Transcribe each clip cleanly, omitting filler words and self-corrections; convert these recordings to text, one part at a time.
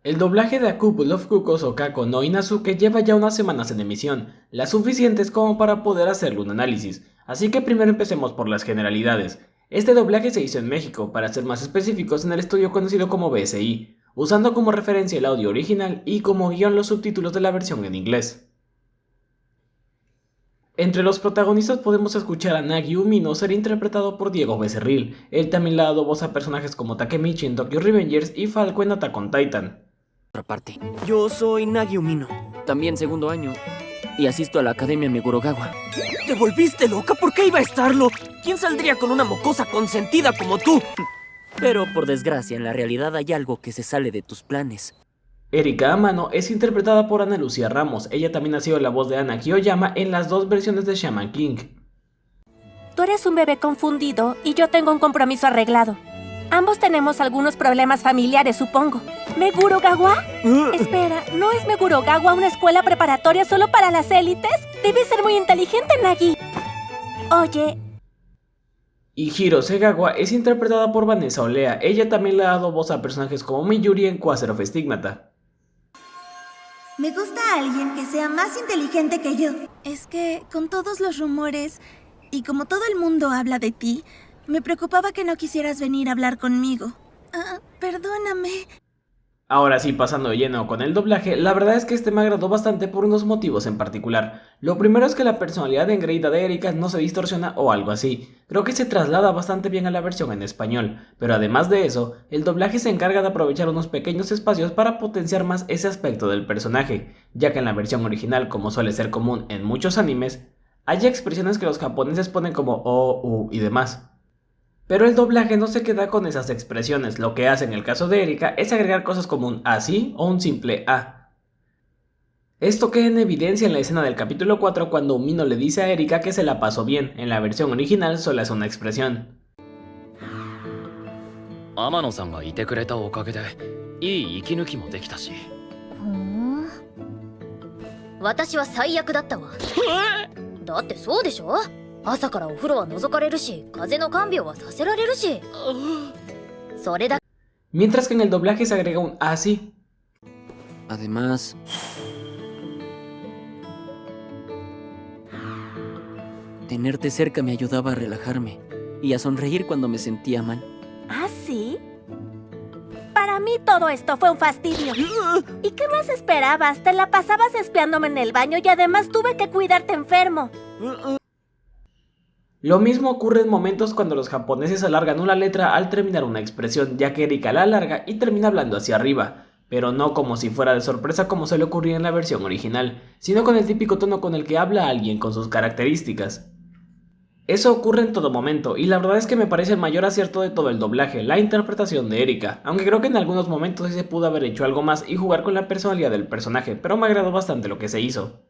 El doblaje de A Couple of Cuckoos o Kako no Inazuke lleva ya unas semanas en emisión, las suficientes como para poder hacerle un análisis, así que primero empecemos por las generalidades. Este doblaje se hizo en México, para ser más específicos en el estudio conocido como BSI, usando como referencia el audio original y como guión los subtítulos de la versión en inglés. Entre los protagonistas podemos escuchar a Nagi Umino ser interpretado por Diego Becerril. Él también le ha dado voz a personajes como Takemichi en Tokyo Revengers y Falco en Attack on Titan. Otra parte. Yo soy Nagi Umino, también segundo año, y asisto a la Academia Megurogawa. ¿Te volviste loca? ¿Por qué iba a estarlo? ¿Quién saldría con una mocosa consentida como tú? Pero por desgracia, en la realidad hay algo que se sale de tus planes. Erika Amano es interpretada por Ana Lucía Ramos. Ella también ha sido la voz de Ana Kiyoyama en las dos versiones de Shaman King. Tú eres un bebé confundido y yo tengo un compromiso arreglado. Ambos tenemos algunos problemas familiares, supongo. ¿Megurogawa? Espera, ¿no es Megurogawa una escuela preparatoria solo para las élites? Debes ser muy inteligente, Nagi. Oye... Y Hiro Segawa es interpretada por Vanessa Olea. Ella también le ha dado voz a personajes como Miyuri en Quasar of Stigmata. Me gusta alguien que sea más inteligente que yo. Es que, con todos los rumores, y como todo el mundo habla de ti, me preocupaba que no quisieras venir a hablar conmigo. Perdóname. Ahora sí, pasando de lleno con el doblaje, la verdad es que este me agradó bastante por unos motivos en particular. Lo primero es que la personalidad engreída de Erika no se distorsiona o algo así. Creo que se traslada bastante bien a la versión en español, pero además de eso, el doblaje se encarga de aprovechar unos pequeños espacios para potenciar más ese aspecto del personaje, ya que en la versión original, como suele ser común en muchos animes, hay expresiones que los japoneses ponen como o, u y demás. Pero el doblaje no se queda con esas expresiones, lo que hace en el caso de Erika es agregar cosas como un así o un simple a. Esto queda en evidencia en la escena del capítulo 4 cuando Umino le dice a Erika que se la pasó bien. En la versión original solo es una expresión. Amano-sanがいてくれたおかげでいい息抜きもできたし。私は最悪だったわ。だってそうでしょ？朝からお風呂は覗かれるし、風の看病はさせられるし。それだ。Mientras que en el doblaje se agrega un así. Además, tenerte cerca me ayudaba a relajarme y a sonreír cuando me sentía mal. ¿Ah, sí? Para mí todo esto fue un fastidio. ¿Y qué más esperabas? Te la pasabas espiándome en el baño y además tuve que cuidarte enfermo. Lo mismo ocurre en momentos cuando los japoneses alargan una letra al terminar una expresión, ya que Erika la alarga y termina hablando hacia arriba, pero no como si fuera de sorpresa como se le ocurría en la versión original, sino con el típico tono con el que habla alguien con sus características. Eso ocurre en todo momento, y la verdad es que me parece el mayor acierto de todo el doblaje, la interpretación de Erika, aunque creo que en algunos momentos sí se pudo haber hecho algo más y jugar con la personalidad del personaje, pero me agradó bastante lo que se hizo.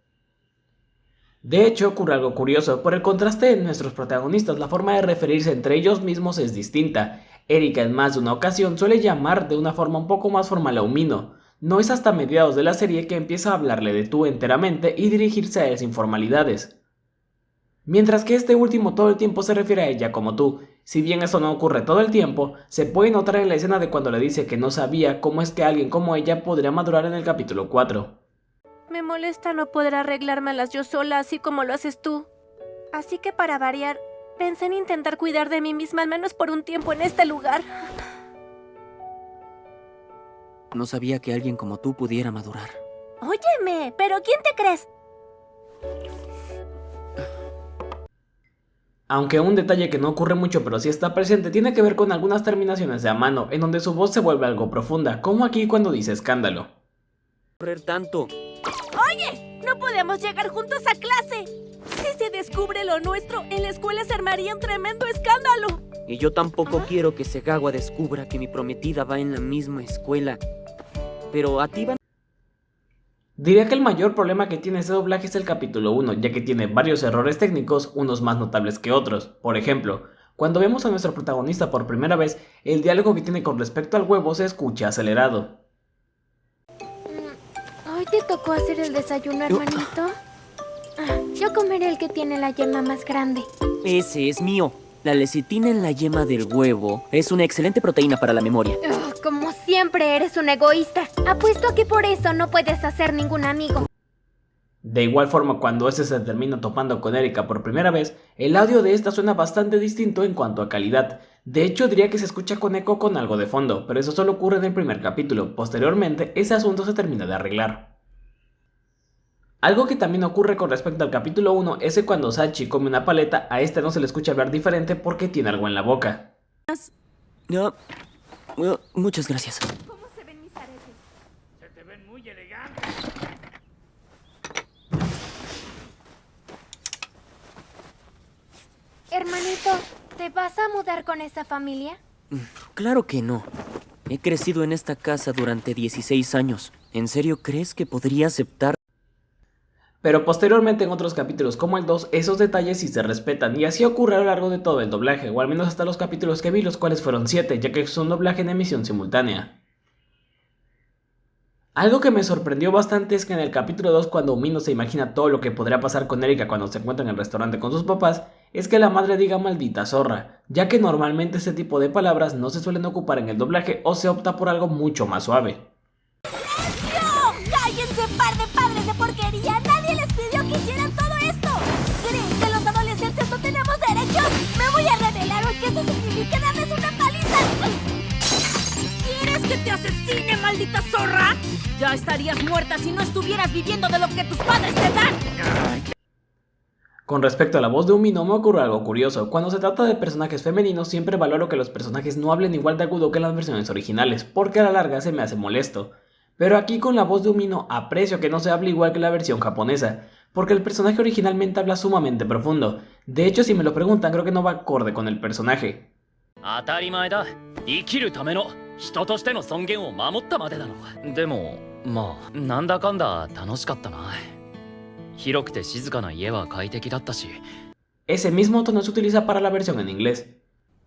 De hecho, ocurre algo curioso, por el contraste de nuestros protagonistas, la forma de referirse entre ellos mismos es distinta. Erika en más de una ocasión suele llamar de una forma un poco más formal a Umino. No es hasta mediados de la serie que empieza a hablarle de tú enteramente y dirigirse a él sin formalidades. Mientras que este último todo el tiempo se refiere a ella como tú. Si bien eso no ocurre todo el tiempo, se puede notar en la escena de cuando le dice que no sabía cómo es que alguien como ella podría madurar en el capítulo 4. Me molesta no poder arreglármelas yo sola así como lo haces tú. Así que para variar, pensé en intentar cuidar de mí misma al menos por un tiempo en este lugar. No sabía que alguien como tú pudiera madurar. Óyeme, ¿pero quién te crees? Aunque un detalle que no ocurre mucho pero sí está presente tiene que ver con algunas terminaciones de Amano, en donde su voz se vuelve algo profunda, como aquí cuando dice escándalo. Correr tanto. ¡Oye! ¡No podemos llegar juntos a clase! Si se descubre lo nuestro, en la escuela se armaría un tremendo escándalo. Y yo tampoco quiero que Segawa descubra que mi prometida va en la misma escuela. Pero a ti van... Diría que el mayor problema que tiene este doblaje es el capítulo 1, ya que tiene varios errores técnicos, unos más notables que otros. Por ejemplo, cuando vemos a nuestro protagonista por primera vez, el diálogo que tiene con respecto al huevo se escucha acelerado. ¿Hoy te tocó hacer el desayuno, hermanito? Yo comeré el que tiene la yema más grande. Ese es mío. La lecitina en la yema del huevo es una excelente proteína para la memoria. ¿Cómo Siempre eres un egoísta. Apuesto a que por eso no puedes hacer ningún amigo. De igual forma, cuando este se termina topando con Erika por primera vez, el audio de esta suena bastante distinto en cuanto a calidad. De hecho, diría que se escucha con eco con algo de fondo, pero eso solo ocurre en el primer capítulo. Posteriormente, ese asunto se termina de arreglar. Algo que también ocurre con respecto al capítulo 1 es que cuando Sachi come una paleta, a este no se le escucha hablar diferente porque tiene algo en la boca. No, muchas gracias. ¿Cómo se ven mis aretes? Se te ven muy elegantes. Hermanito, ¿te vas a mudar con esa familia? Claro que no. He crecido en esta casa durante 16 años. ¿En serio crees que podría aceptar? Pero posteriormente en otros capítulos como el 2, esos detalles sí se respetan, y así ocurre a lo largo de todo el doblaje, o al menos hasta los capítulos que vi, los cuales fueron 7, ya que es un doblaje en emisión simultánea. Algo que me sorprendió bastante es que en el capítulo 2, cuando Umino se imagina todo lo que podría pasar con Erika cuando se encuentra en el restaurante con sus papás, es que la madre diga maldita zorra, ya que normalmente este tipo de palabras no se suelen ocupar en el doblaje o se opta por algo mucho más suave. ¡Cállense, par de padres de porquería! ¡Nadie les pidió que hicieran todo esto! ¿Creen que los adolescentes no tenemos derechos? ¡Me voy a revelar hoy que eso significa darles una paliza! ¿Quieres que te asesine, maldita zorra? Ya estarías muerta si no estuvieras viviendo de lo que tus padres te dan. Con respecto a la voz de Umino me ocurre algo curioso. Cuando se trata de personajes femeninos siempre valoro que los personajes no hablen igual de agudo que en las versiones originales, porque a la larga se me hace molesto. Pero aquí con la voz de Umino aprecio que no se hable igual que la versión japonesa, porque el personaje originalmente habla sumamente profundo. De hecho, si me lo preguntan, creo que no va acorde con el personaje. 当たり前だ。生きるための人としての尊厳を守ったまでだろ。でもまあなんだかんだ楽しかったな。広くて静かな家は快適だったし。 Ese mismo tono se utiliza para la versión en inglés.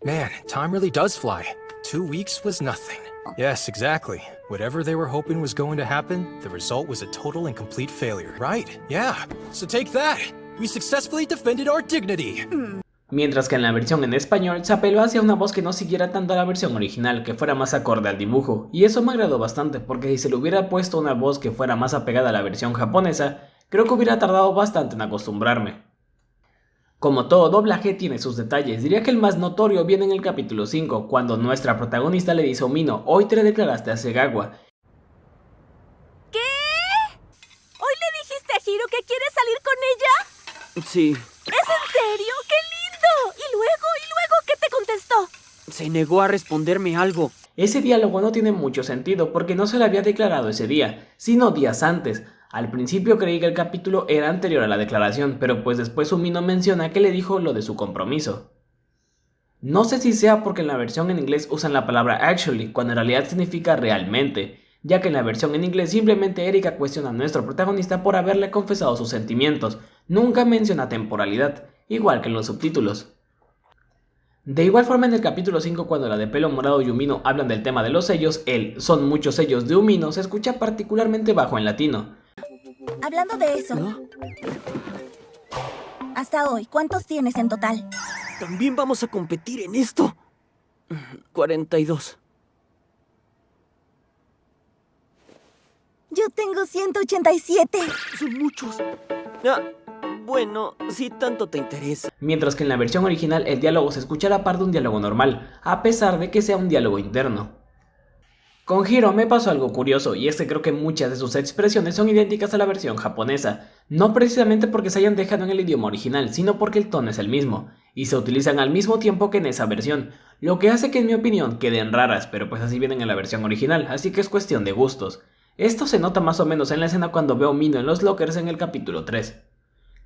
Man, time really does fly. 2 weeks was nothing. Yes, exactly. Whatever they were hoping was going to happen, the result was a total and complete failure. Right, yeah. So take that. We successfully defended our dignity. Mientras que en la versión en español se apeló hacia una voz que no siguiera tanto a la versión original, que fuera más acorde al dibujo, y eso me agradó bastante porque si se le hubiera puesto una voz que fuera más apegada a la versión japonesa, creo que hubiera tardado bastante en acostumbrarme. Como todo doblaje tiene sus detalles, diría que el más notorio viene en el capítulo 5, cuando nuestra protagonista le dice a Umino, hoy te le declaraste a Segawa. ¿Qué? ¿Hoy le dijiste a Hiro que quieres salir con ella? Sí. ¿Es en serio? ¡Qué lindo! ¿Y luego qué te contestó? Se negó a responderme algo. Ese diálogo no tiene mucho sentido porque no se le había declarado ese día, sino días antes. Al principio creí que el capítulo era anterior a la declaración, pero pues después Umino menciona que le dijo lo de su compromiso. No sé si sea porque en la versión en inglés usan la palabra actually, cuando en realidad significa realmente, ya que en la versión en inglés simplemente Erika cuestiona a nuestro protagonista por haberle confesado sus sentimientos, nunca menciona temporalidad, igual que en los subtítulos. De igual forma en el capítulo 5 cuando la de pelo morado y Umino hablan del tema de los sellos, el "son muchos sellos" de Umino se escucha particularmente bajo en latino. Hablando de eso, hasta hoy, ¿cuántos tienes en total? ¿También vamos a competir en esto? 42. Yo tengo 187. Son muchos. Ah, bueno, si tanto te interesa. Mientras que en la versión original el diálogo se escucha a la par de un diálogo normal, a pesar de que sea un diálogo interno. Con Hiro me pasó algo curioso, y es que creo que muchas de sus expresiones son idénticas a la versión japonesa, no precisamente porque se hayan dejado en el idioma original, sino porque el tono es el mismo, y se utilizan al mismo tiempo que en esa versión, lo que hace que en mi opinión queden raras, pero pues así vienen en la versión original, así que es cuestión de gustos. Esto se nota más o menos en la escena cuando veo a Umino en los lockers en el capítulo 3.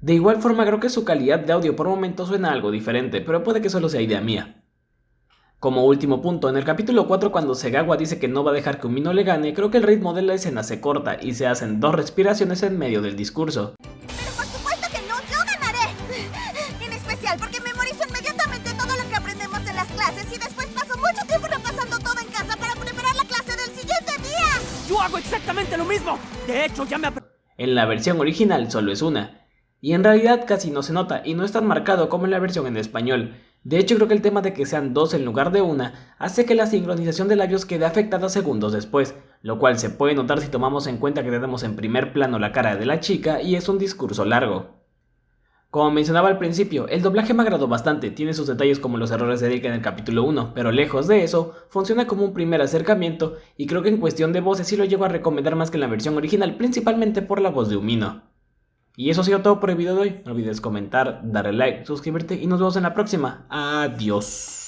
De igual forma creo que su calidad de audio por momentos suena algo diferente, pero puede que solo sea idea mía. Como último punto, en el capítulo 4 cuando Segawa dice que no va a dejar que Umino le gane, creo que el ritmo de la escena se corta y se hacen 2 respiraciones en medio del discurso. Pero por supuesto que no, yo ganaré. En especial porque memorizo inmediatamente todo lo que aprendemos en las clases y después paso mucho tiempo repasando todo en casa para preparar la clase del siguiente día. Yo hago exactamente lo mismo. De hecho, ya me... En la versión original solo es una, y en realidad casi no se nota y no es tan marcado como en la versión en español. De hecho, creo que el tema de que sean dos en lugar de una hace que la sincronización de labios quede afectada segundos después, lo cual se puede notar si tomamos en cuenta que tenemos en primer plano la cara de la chica y es un discurso largo. Como mencionaba al principio, el doblaje me agradó bastante, tiene sus detalles como los errores de Erika en el capítulo 1, pero lejos de eso, funciona como un primer acercamiento y creo que en cuestión de voces sí lo llego a recomendar más que en la versión original, principalmente por la voz de Umino. Y eso ha sido todo por el video de hoy, no olvides comentar, darle like, suscribirte y nos vemos en la próxima. Adiós.